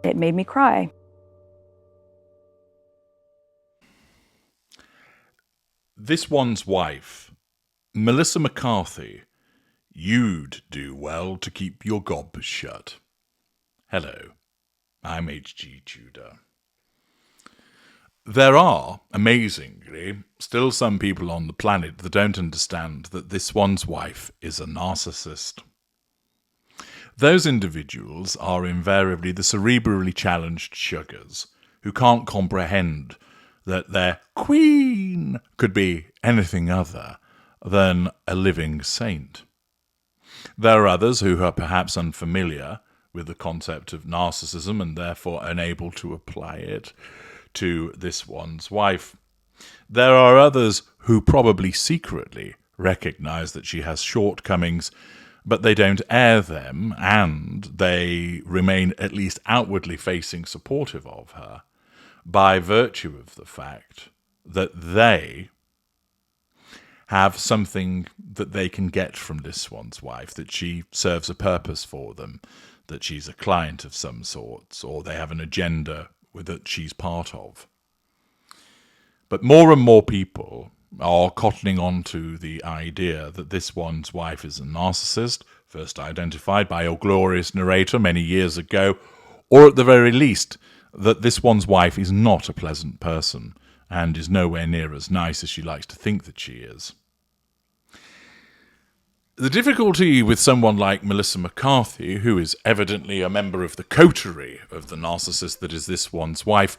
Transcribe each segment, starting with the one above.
It made me cry. This one's wife, Melissa McCarthy, you'd do well to keep your gob shut. Hello, I'm H.G. Tudor. There are, amazingly, still some people on the planet that don't understand that this one's wife is a narcissist. Those individuals are invariably the cerebrally challenged sugars who can't comprehend that their queen could be anything other than a living saint. There are others who are perhaps unfamiliar with the concept of narcissism and therefore unable to apply it to this one's wife. There are others who probably secretly recognize that she has shortcomings, but they don't air them, and they remain at least outwardly facing supportive of her by virtue of the fact that they have something that they can get from this one's wife, that she serves a purpose for them, that she's a client of some sort, or they have an agenda that she's part of. But more and more people are cottoning on to the idea that this one's wife is a narcissist, first identified by your glorious narrator many years ago, or at the very least, that this one's wife is not a pleasant person and is nowhere near as nice as she likes to think that she is. The difficulty with someone like Melissa McCarthy, who is evidently a member of the coterie of the narcissist that is this one's wife,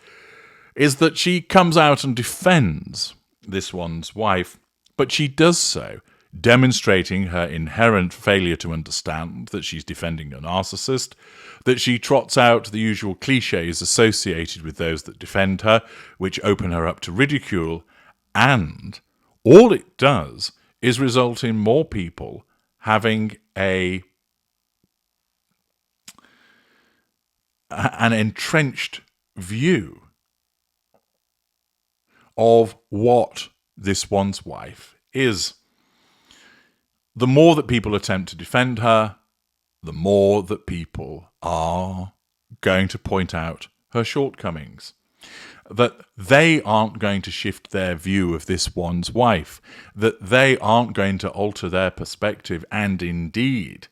is that she comes out and defends this one's wife, but she does so demonstrating her inherent failure to understand that she's defending a narcissist, that she trots out the usual cliches associated with those that defend her, which open her up to ridicule, and all it does is result in more people having an entrenched view of what this one's wife is. The more that people attempt to defend her, the more that people are going to point out her shortcomings. That they aren't going to shift their view of this one's wife, that they aren't going to alter their perspective, and indeed,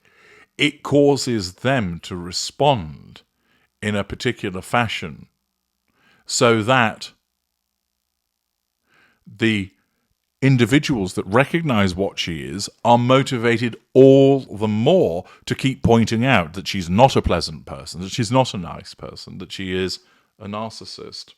it causes them to respond in a particular fashion so that the individuals that recognize what she is are motivated all the more to keep pointing out that she's not a pleasant person, that she's not a nice person, that she is a narcissist.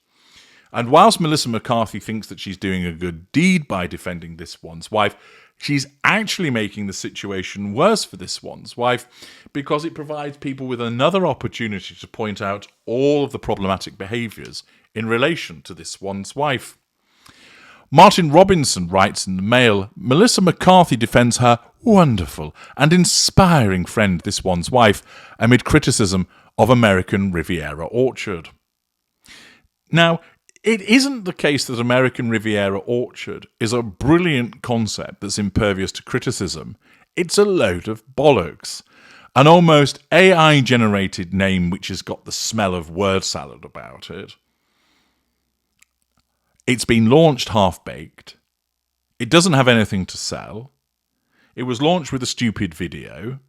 And whilst Melissa McCarthy thinks that she's doing a good deed by defending this one's wife, she's actually making the situation worse for this one's wife because it provides people with another opportunity to point out all of the problematic behaviours in relation to this one's wife. Martin Robinson writes in the Mail, Melissa McCarthy defends her wonderful and inspiring friend, this one's wife, amid criticism of American Riviera Orchard. Now, it isn't the case that American Riviera Orchard is a brilliant concept that's impervious to criticism. It's a load of bollocks. An almost AI-generated name which has got the smell of word salad about it. It's been launched half-baked. It doesn't have anything to sell. It was launched with a stupid video.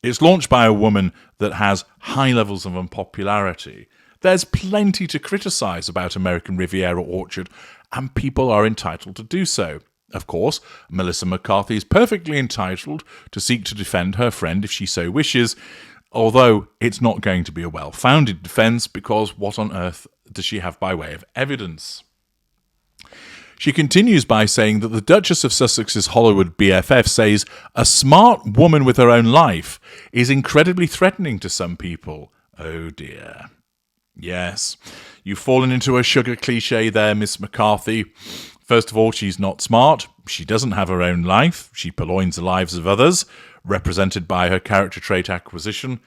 It's launched by a woman that has high levels of unpopularity. There's plenty to criticise about American Riviera Orchard, and people are entitled to do so. Of course, Melissa McCarthy is perfectly entitled to seek to defend her friend if she so wishes, although it's not going to be a well-founded defence because what on earth does she have by way of evidence? She continues by saying that the Duchess of Sussex's Hollywood BFF says a smart woman with her own life is incredibly threatening to some people. Oh dear. Yes, you've fallen into a sugar cliche there, Miss McCarthy. First of all, she's not smart. She doesn't have her own life. She purloins the lives of others, represented by her character trait acquisition.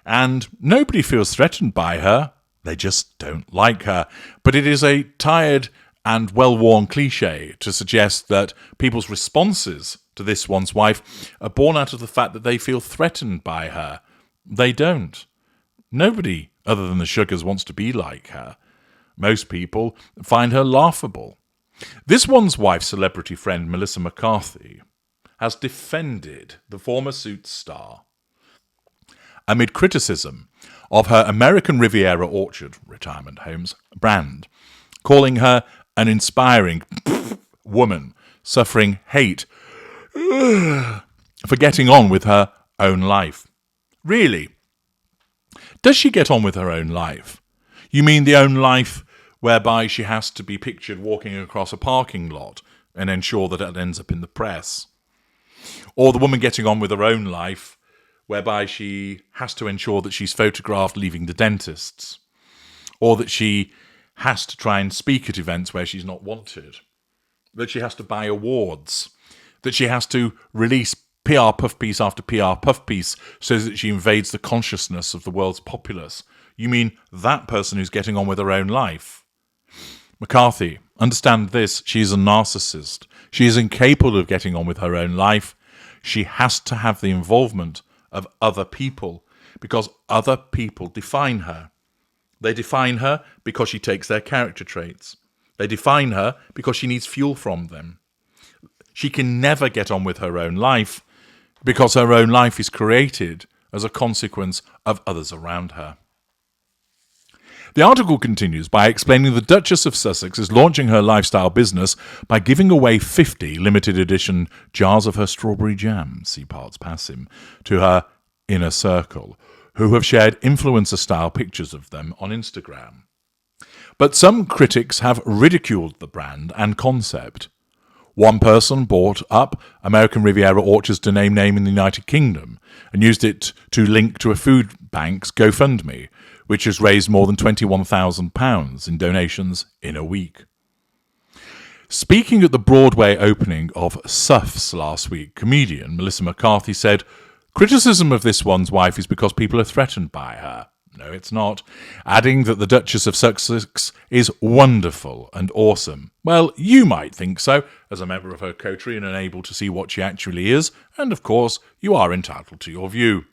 And nobody feels threatened by her. They just don't like her. But it is a tired and well-worn cliche to suggest that people's responses to this one's wife are born out of the fact that they feel threatened by her. They don't. Nobody other than the Sugars, wants to be like her. Most people find her laughable. This one's wife's celebrity friend, Melissa McCarthy, has defended the former Suits star amid criticism of her American Riviera Orchard retirement homes brand, calling her an inspiring woman suffering hate for getting on with her own life. Really? Does she get on with her own life? You mean the own life whereby she has to be pictured walking across a parking lot and ensure that it ends up in the press? Or the woman getting on with her own life whereby she has to ensure that she's photographed leaving the dentist's? Or that she has to try and speak at events where she's not wanted? That she has to buy awards? That she has to release PR puff piece after PR puff piece so that she invades the consciousness of the world's populace? You mean that person who's getting on with her own life? McCarthy, understand this, she is a narcissist. She is incapable of getting on with her own life. She has to have the involvement of other people because other people define her. They define her because she takes their character traits. They define her because she needs fuel from them. She can never get on with her own life because her own life is created as a consequence of others around her. The article continues by explaining the Duchess of Sussex is launching her lifestyle business by giving away 50 limited edition jars of her strawberry jam, see parts pass him, to her inner circle, who have shared influencer-style pictures of them on Instagram. But some critics have ridiculed the brand and concept. One person bought up American Riviera Orchard's domain name in the United Kingdom and used it to link to a food bank's GoFundMe, which has raised more than £21,000 in donations in a week. Speaking at the Broadway opening of Suffs last week, comedian Melissa McCarthy said, "Criticism of this one's wife is because people are threatened by her. No, it's not," adding that the Duchess of Sussex is wonderful and awesome. Well, you might think so, as a member of her coterie and unable to see what she actually is, and of course, you are entitled to your view.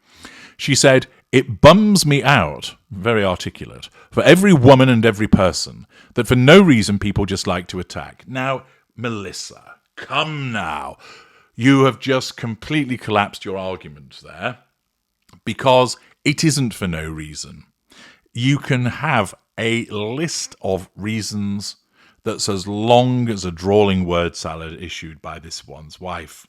She said, "It bums me out," very articulate, "for every woman and every person, that for no reason people just like to attack." Now, Melissa, come now. You have just completely collapsed your argument there, because it isn't for no reason. You can have a list of reasons that's as long as a drawling word salad issued by this one's wife.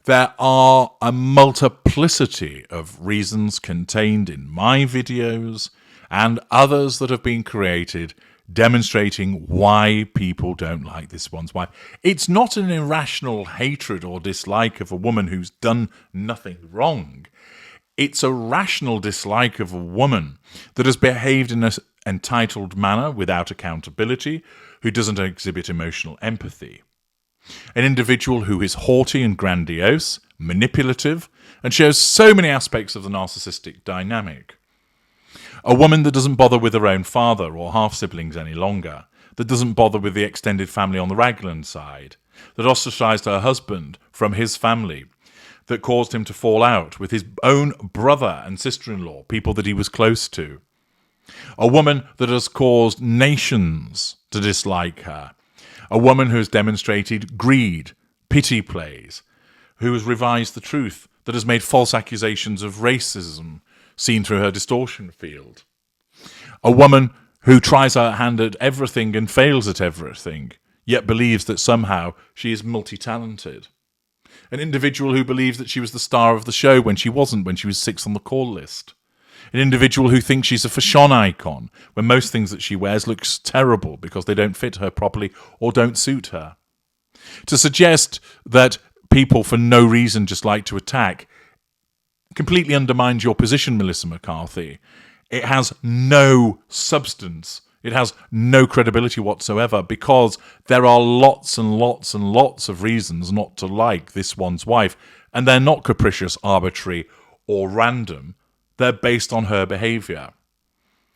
There are a multiplicity of reasons contained in my videos and others that have been created demonstrating why people don't like this one's wife. It's not an irrational hatred or dislike of a woman who's done nothing wrong. It's a rational dislike of a woman that has behaved in an entitled manner without accountability, who doesn't exhibit emotional empathy. An individual who is haughty and grandiose, manipulative, and shows so many aspects of the narcissistic dynamic. A woman that doesn't bother with her own father or half-siblings any longer, that doesn't bother with the extended family on the Raglan side, that ostracized her husband from his family, that caused him to fall out with his own brother and sister-in-law, people that he was close to. A woman that has caused nations to dislike her. A woman who has demonstrated greed, pity plays, who has revised the truth, that has made false accusations of racism seen through her distortion field. A woman who tries her hand at everything and fails at everything, yet believes that somehow she is multi-talented. An individual who believes that she was the star of the show when she wasn't, when she was 6th on the call list. An individual who thinks she's a fashion icon, when most things that she wears looks terrible because they don't fit her properly or don't suit her. To suggest that people for no reason just like to attack completely undermines your position, Melissa McCarthy. It has no substance. It has no credibility whatsoever, because there are lots and lots and lots of reasons not to like this one's wife, and they're not capricious, arbitrary, or random. They're based on her behaviour.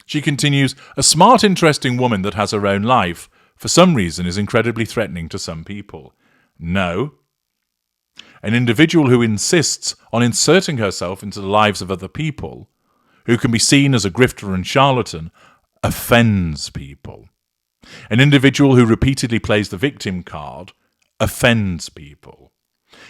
She continues, "A smart, interesting woman that has her own life, for some reason, is incredibly threatening to some people." No. An individual who insists on inserting herself into the lives of other people, who can be seen as a grifter and charlatan offends people. An individual who repeatedly plays the victim card offends people.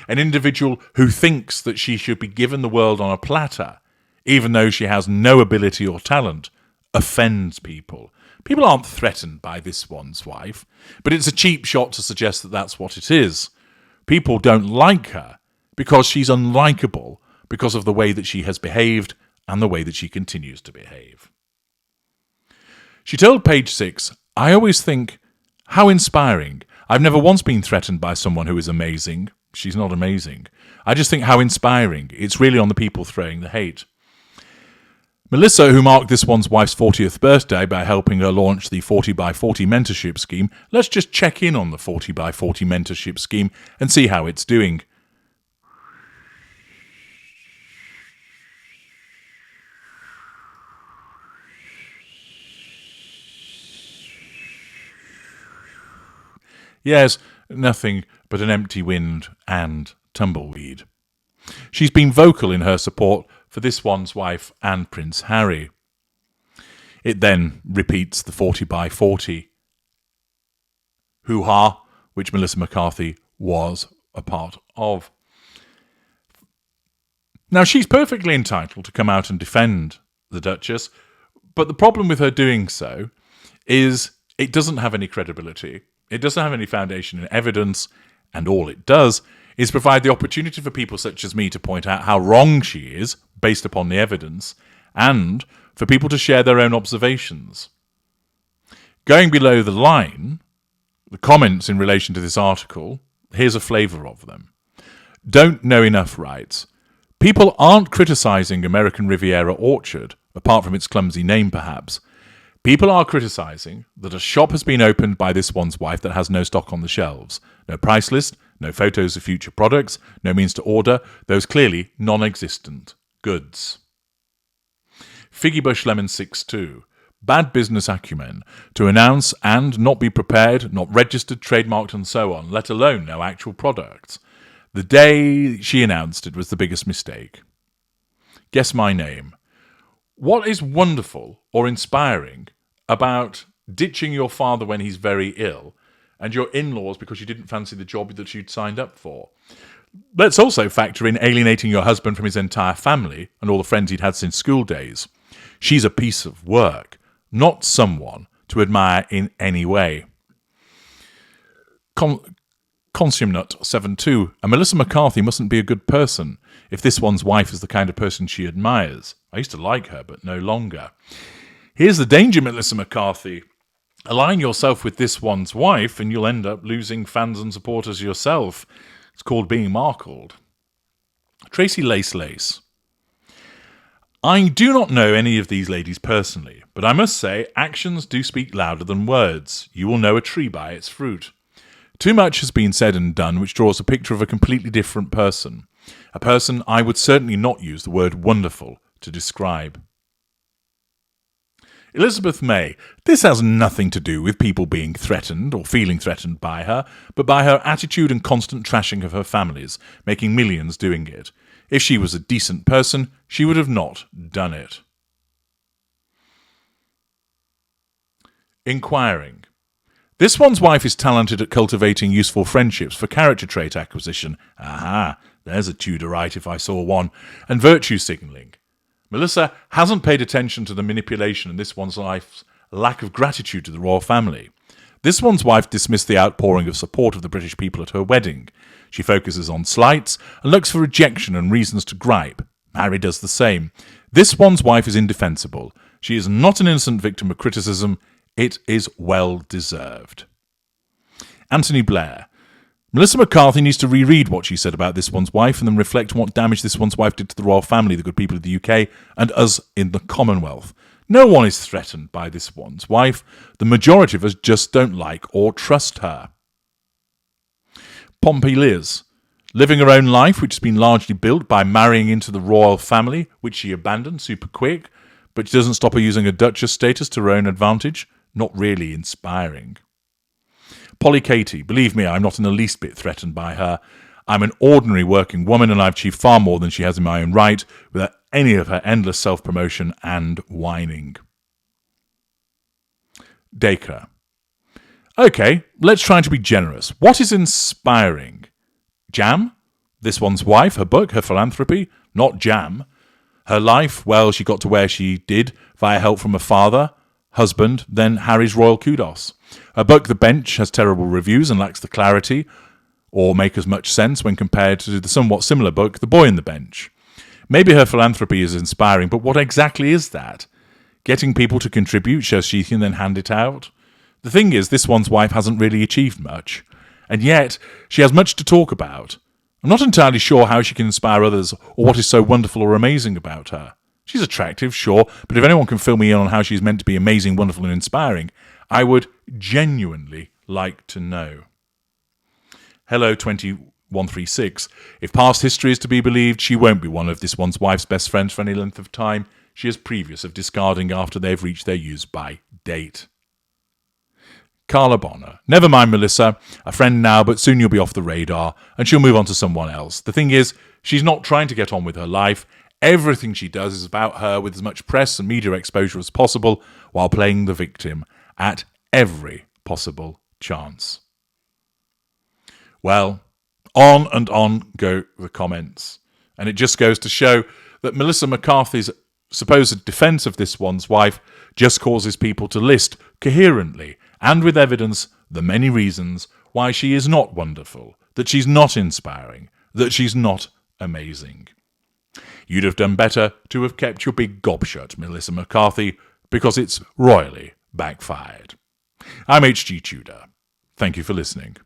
An individual who thinks that she should be given the world on a platter, even though she has no ability or talent, offends people. People aren't threatened by this one's wife, but it's a cheap shot to suggest that that's what it is. People don't like her because she's unlikable because of the way that she has behaved and the way that she continues to behave. She told Page Six, "I always think, how inspiring. I've never once been threatened by someone who is amazing." She's not amazing. "I just think how inspiring. It's really on the people throwing the hate." Melissa, who marked this one's wife's 40th birthday by helping her launch the 40x40 mentorship scheme, let's just check in on the 40x40 mentorship scheme and see how it's doing. Yes, nothing but an empty wind and tumbleweed. She's been vocal in her support for this one's wife and Prince Harry. It then repeats the 40x40 hoo-ha, which Melissa McCarthy was a part of. Now, she's perfectly entitled to come out and defend the Duchess, but the problem with her doing so is it doesn't have any credibility. It doesn't have any foundation in evidence, and all it does is provide the opportunity for people such as me to point out how wrong she is, based upon the evidence, and for people to share their own observations. Going below the line, the comments in relation to this article, here's a flavour of them. Don't Know Enough writes, "People aren't criticising American Riviera Orchard, apart from its clumsy name perhaps. People are criticising that a shop has been opened by this one's wife that has no stock on the shelves, no price list, no photos of future products, no means to order those clearly non-existent goods." Figgy Bush Lemon 62. Bad business acumen to announce and not be prepared, not registered, trademarked and so on, let alone no actual products. The day she announced it was the biggest mistake. Guess my name. What is wonderful or inspiring about ditching your father when he's very ill and your in-laws because you didn't fancy the job that you'd signed up for? Let's also factor in alienating your husband from his entire family and all the friends he'd had since school days. She's a piece of work, not someone to admire in any way. Consumnut 72. And Melissa McCarthy mustn't be a good person if this one's wife is the kind of person she admires. I used to like her, but no longer. Here's the danger, Melissa McCarthy. Align yourself with this one's wife and you'll end up losing fans and supporters yourself. It's called being Markled. Tracy Lace. I do not know any of these ladies personally, but I must say actions do speak louder than words. You will know a tree by its fruit. Too much has been said and done which draws a picture of a completely different person. A person I would certainly not use the word wonderful to describe. Elizabeth May. This has nothing to do with people being threatened or feeling threatened by her, but by her attitude and constant trashing of her families, making millions doing it. If she was a decent person, she would have not done it. Inquiring. This one's wife is talented at cultivating useful friendships for character trait acquisition. Aha, there's a Tudorite if I saw one. And virtue signalling. Melissa hasn't paid attention to the manipulation in this one's wife's lack of gratitude to the royal family. This one's wife dismissed the outpouring of support of the British people at her wedding. She focuses on slights and looks for rejection and reasons to gripe. Harry does the same. This one's wife is indefensible. She is not an innocent victim of criticism. It is well deserved. Anthony Blair. Melissa McCarthy needs to reread what she said about this one's wife and then reflect on what damage this one's wife did to the royal family, the good people of the UK, and us in the Commonwealth. No one is threatened by this one's wife. The majority of us just don't like or trust her. Pompey Liz. Living her own life, which has been largely built by marrying into the royal family, which she abandoned super quick, but she doesn't stop her using a duchess status to her own advantage. Not really inspiring. Polly Katie. Believe me, I'm not in the least bit threatened by her. I'm an ordinary working woman and I've achieved far more than she has in my own right without any of her endless self-promotion and whining. Dacre. Okay, let's try to be generous. What is inspiring? Jam? This one's wife, her book, her philanthropy? Not jam. Her life, well, she got to where she did via help from her father, husband, then Harry's royal kudos. Her book, The Bench, has terrible reviews and lacks the clarity or make as much sense when compared to the somewhat similar book, The Boy in the Bench. Maybe her philanthropy is inspiring, but what exactly is that? Getting people to contribute so she can then hand it out? The thing is, this one's wife hasn't really achieved much, and yet she has much to talk about. I'm not entirely sure how she can inspire others or what is so wonderful or amazing about her. She's attractive, sure, but if anyone can fill me in on how she's meant to be amazing, wonderful and inspiring, I would genuinely like to know. Hello 2136. If past history is to be believed, she won't be one of this one's wife's best friends for any length of time. She is previous of discarding after they've reached their use-by date. Carla Bonner. Never mind, Melissa. A friend now, but soon you'll be off the radar, and she'll move on to someone else. The thing is, she's not trying to get on with her life. Everything she does is about her with as much press and media exposure as possible, while playing the victim at every possible chance. Well, on and on go the comments. And it just goes to show that Melissa McCarthy's supposed defence of this one's wife just causes people to list coherently and with evidence the many reasons why she is not wonderful, that she's not inspiring, that she's not amazing. You'd have done better to have kept your big gob shut, Melissa McCarthy, because it's royally backfired. I'm H.G. Tudor. Thank you for listening.